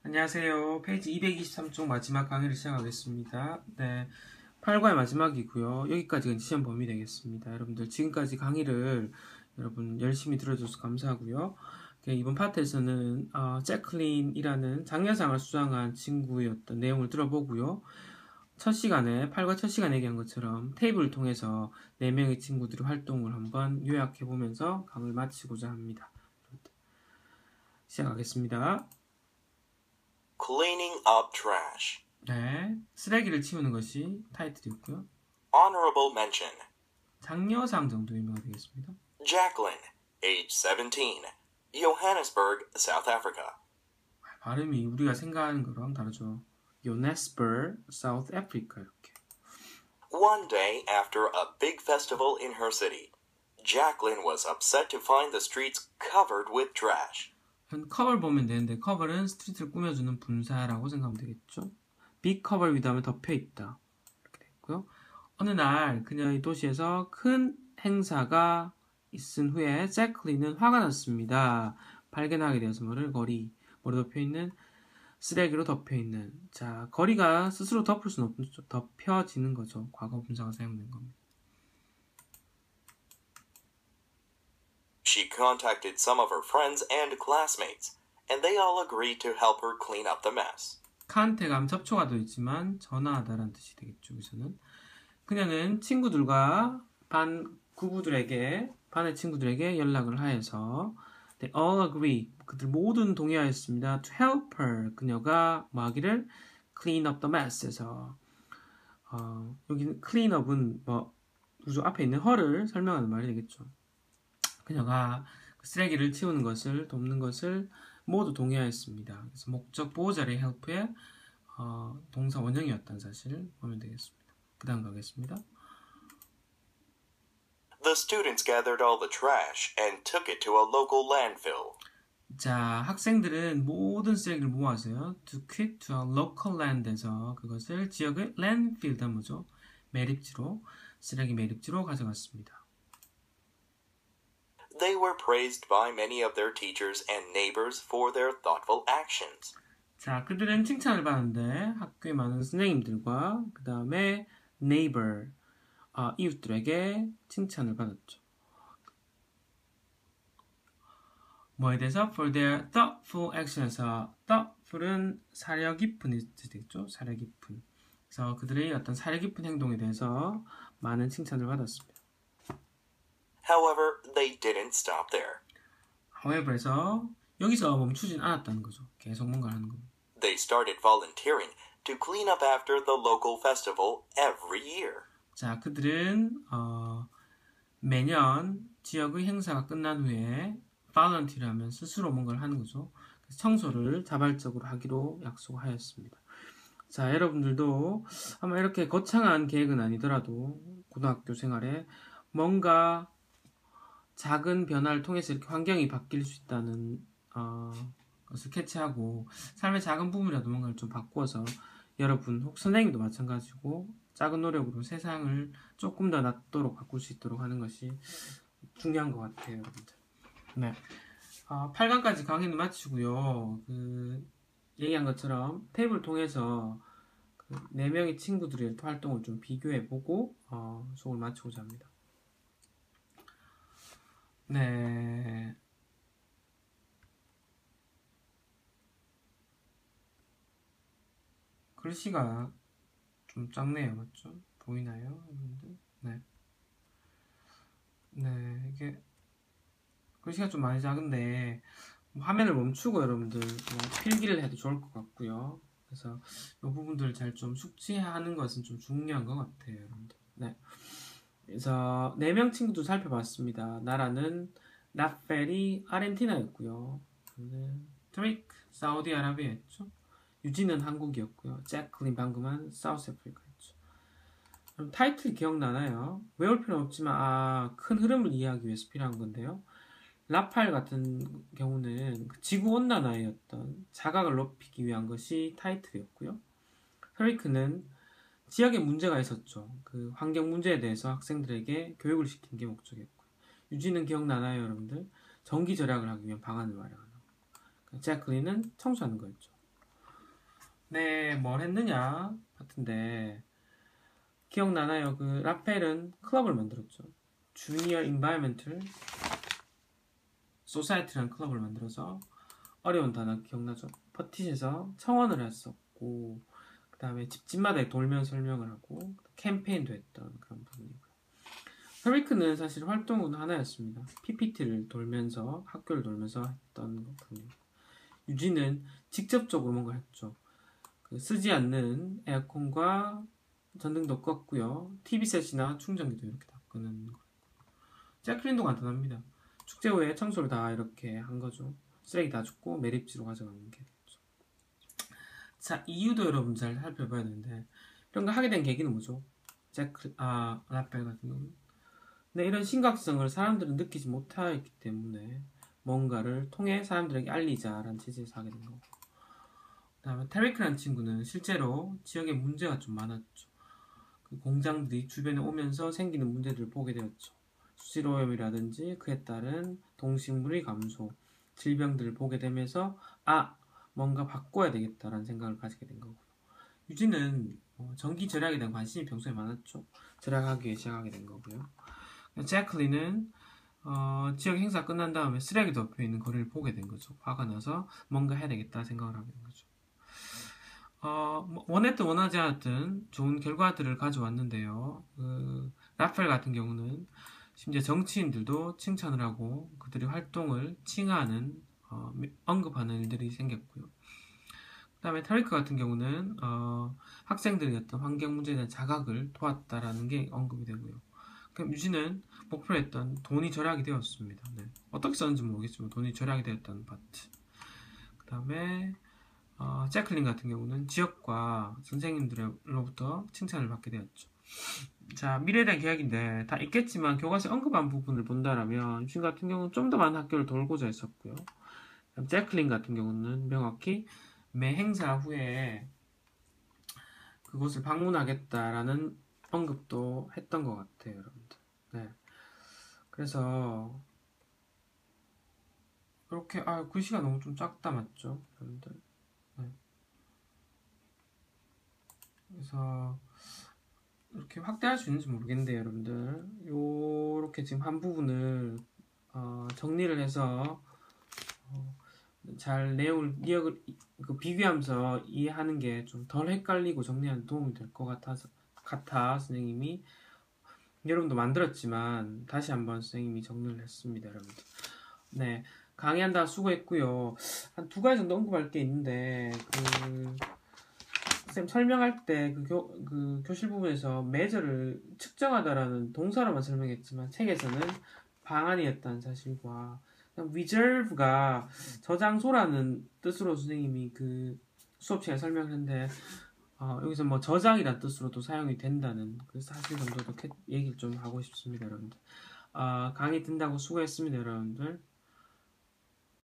안녕하세요. 페이지 223쪽 마지막 강의를 시작하겠습니다. 네, 8과의 마지막이고요. 여기까지가 시험 범위 되겠습니다. 여러분들 지금까지 강의를 여러분 열심히 들어줘서 감사하고요. 이번 파트에서는 잭클린이라는 장려상을 수상한 친구의 어떤 내용을 들어보고요. 첫 시간에 8과 첫 시간에 얘기한 것처럼 테이블을 통해서 4명의 친구들의 활동을 한번 요약해보면서 강의를 마치고자 합니다. 시작하겠습니다. Cleaning up trash. 네, 쓰레기를 치우는 것이 타이틀이었고요. Honorable mention. 장려상 정도 의미가 되겠습니다. Jacqueline, age 17, Johannesburg, South Africa. 발음이 우리가 생각하는 거랑 다르죠. Johannesburg, South Africa 이렇게. One day after a big festival in her city, Jacqueline was upset to find the streets covered with trash. 커버를 보면 되는데 커버는 스트리트를 꾸며주는 분사라고 생각하면 되겠죠. 빅 커버 위다음에 덮여있다 이렇게 됐고요. 어느 날 그녀의 도시에서 큰 행사가 있은 후에 잭클린은 화가 났습니다. 발견하게 되어서 머리 덮여있는 쓰레기로 덮여있는. 자, 거리가 스스로 덮을 수는 없죠. 덮여지는 거죠. 과거 분사가 사용된 겁니다. She contacted some of her friends and classmates, and they all agreed to help her clean up the mess. 카한테가 하면 접촉가 되어 있지만 전화하다라는 뜻이 되겠죠. 여기서는 그녀는 친구들과 반의 친구들에게 연락을 하여서 they all agree, 그들 모두는 동의하였습니다. to help her, 그녀가 뭐 하기를 clean up the mess에서 여기는 clean up은 뭐 우주 앞에 있는 her를 설명하는 말이 되겠죠. 그녀가 쓰레기를 치우는 것을 돕는 것을 모두 동의하였습니다. 그래서 목적 보호자의 help의 동사 원형이었다는 사실을 보면 되겠습니다. 그 다음 가겠습니다. The students gathered all the trash and took it to a local landfill. 자, 학생들은 모든 쓰레기를 모아서요. took it to a local land에서 그것을 지역의 landfill 뭐죠? 매립지로, 쓰레기 매립지로 가져갔습니다. They were praised by many of their teachers and neighbors for their thoughtful actions. 자, 그들은 칭찬을 받는데 학교의 많은 선생님들과 그 다음에 neighbor, 이웃들에게 칭찬을 받았죠. 뭐에 대해서? For their thoughtful action에서 thoughtful은 사려 깊은 뜻이 되겠죠. 사려 깊은. 그래서 그들의 어떤 사려 깊은 행동에 대해서 많은 칭찬을 받았습니다. However, they didn't stop there. however에서 여기서 멈추진 않았다는 거죠. 계속 뭔가를 하는 겁니다. They started volunteering to clean up after the local festival every year. 자, 그들은 매년 지역의 행사가 끝난 후에 volunteer 하면 스스로 뭔가를 하는 거죠. 청소를 자발적으로 하기로 약속하였습니다. 자, 여러분들도 아마 이렇게 거창한 계획은 아니더라도 고등학교 생활에 뭔가 작은 변화를 통해서 이렇게 환경이 바뀔 수 있다는 것을 캐치하고 삶의 작은 부분이라도 뭔가를 좀 바꾸어서 여러분 혹 선생님도 마찬가지고 작은 노력으로 세상을 조금 더 낫도록 바꿀 수 있도록 하는 것이 중요한 것 같아요, 여러분들. 네, 8강까지 강의는 마치고요. 얘기한 것처럼 테이블을 통해서 4명의 친구들의 활동을 좀 비교해보고 수업을 마치고자 합니다. 네. 글씨가 좀 작네요, 맞죠? 보이나요, 여러분들? 네. 네, 이게 글씨가 좀 많이 작은데 화면을 멈추고 여러분들 필기를 해도 좋을 것 같고요. 그래서 이 부분들을 잘 좀 숙지하는 것은 좀 중요한 것 같아요, 여러분들. 네. 그래서 4명 친구도 살펴봤습니다. 나라는 라펠이 아르헨티나였고요. 트릭 사우디아라비아였죠. 유진은 한국이었고요. 잭클린 방금 한 사우스 아프리카였죠. 그럼 타이틀 기억나나요? 외울 필요는 없지만 큰 흐름을 이해하기 위해서 필요한 건데요. 라팔 같은 경우는 지구온난화의 어떤 자각을 높이기 위한 것이 타이틀이었고요. 트리크는 지역에 문제가 있었죠. 그 환경 문제에 대해서 학생들에게 교육을 시키는 게 목적이었고요. 유지는 기억나나요, 여러분들? 전기 절약을 하기 위한 방안을 마련하는 거. 잭클린은 청소하는 거였죠. 네, 뭘 했느냐 같은데 기억나나요? 그 라펠은 클럽을 만들었죠. 주니어 인바이먼털 소사이티라는 클럽을 만들어서 어려운 단어 기억나죠? 퍼티에서 청원을 했었고 그 다음에 집집마다 돌면 설명을 하고 캠페인도 했던 그런 부분이고요. 페리크는 사실 활동은 하나였습니다. PPT를 돌면서 학교를 돌면서 했던 부분이고 유진은 직접적으로 뭔가 했죠. 그 쓰지 않는 에어컨과 전등도 껐고요. TV셋이나 충전기도 이렇게 다 끄는 거. 제클린도 간단합니다. 축제 후에 청소를 다 이렇게 한 거죠. 쓰레기 다 줍고 매립지로 가져가는 게 됐죠. 자, 이유도 여러분 잘 살펴봐야 되는데 이런 거 하게 된 계기는 뭐죠? 라펠 같은 경우는. 근데 이런 심각성을 사람들은 느끼지 못하였기 때문에 뭔가를 통해 사람들에게 알리자라는 취지에서 하게 된 거고. 그 다음에 테리크라는 친구는 실제로 지역에 문제가 좀 많았죠. 그 공장들이 주변에 오면서 생기는 문제들을 보게 되었죠. 수질오염이라든지 그에 따른 동식물의 감소, 질병들을 보게 되면서 뭔가 바꿔야 되겠다라는 생각을 가지게 된 거고요. 유진은 전기 절약에 대한 관심이 평소에 많았죠. 절약하기 위해 시작하게 된 거고요. 제클린은 지역 행사 끝난 다음에 쓰레기 덮여 있는 거리를 보게 된 거죠. 화가 나서 뭔가 해야 되겠다 생각을 하게 된 거죠. 원했든 원하지 않았든 좋은 결과들을 가져왔는데요. 라펠 같은 경우는 심지어 정치인들도 칭찬을 하고 그들의 활동을 칭하는 언급하는 일들이 생겼고요. 그 다음에 타리크 같은 경우는 학생들의 어떤 환경 문제에 대한 자각을 도왔다라는 게 언급이 되고요. 그럼 유진은 목표했던 돈이 절약이 되었습니다. 네. 어떻게 썼는지 모르겠지만 돈이 절약이 되었다는 파트. 그 다음에 제클린 같은 경우는 지역과 선생님들로부터 칭찬을 받게 되었죠. 자, 미래에 대한 계획인데 다 있겠지만 교과서에 언급한 부분을 본다라면 유진 같은 경우는 좀 더 많은 학교를 돌고자 했었고요. 제클린 같은 경우는 명확히 매 행사 후에 그곳을 방문하겠다라는 언급도 했던 것 같아요, 여러분들. 네. 그래서 그렇게 글씨가 너무 좀 작다 맞죠, 여러분들? 네. 그래서 이렇게 확대할 수 있는지 모르겠는데 여러분들 요렇게 지금 한 부분을 정리를 해서 잘 내용을 기억을 비교하면서 이해하는 게 좀 덜 헷갈리고 정리하는 도움이 될 것 같아 선생님이 여러분도 만들었지만 다시 한번 선생님이 정리를 했습니다, 여러분들. 네, 강의한다 수고했고요. 한 두 가지 정도 언급할 게 있는데 쌤 설명할 때 그 교실 부분에서 measure를 측정하다라는 동사로만 설명했지만 책에서는 방안이었다는 사실과 reserve가 저장소라는 뜻으로 선생님이 그 수업 시간에 설명을 했는데 여기서 뭐 저장이라는 뜻으로도 사용이 된다는 그 사실 정도도 얘기를 좀 하고 싶습니다, 여러분들. 강의 듣는다고 수고했습니다, 여러분들.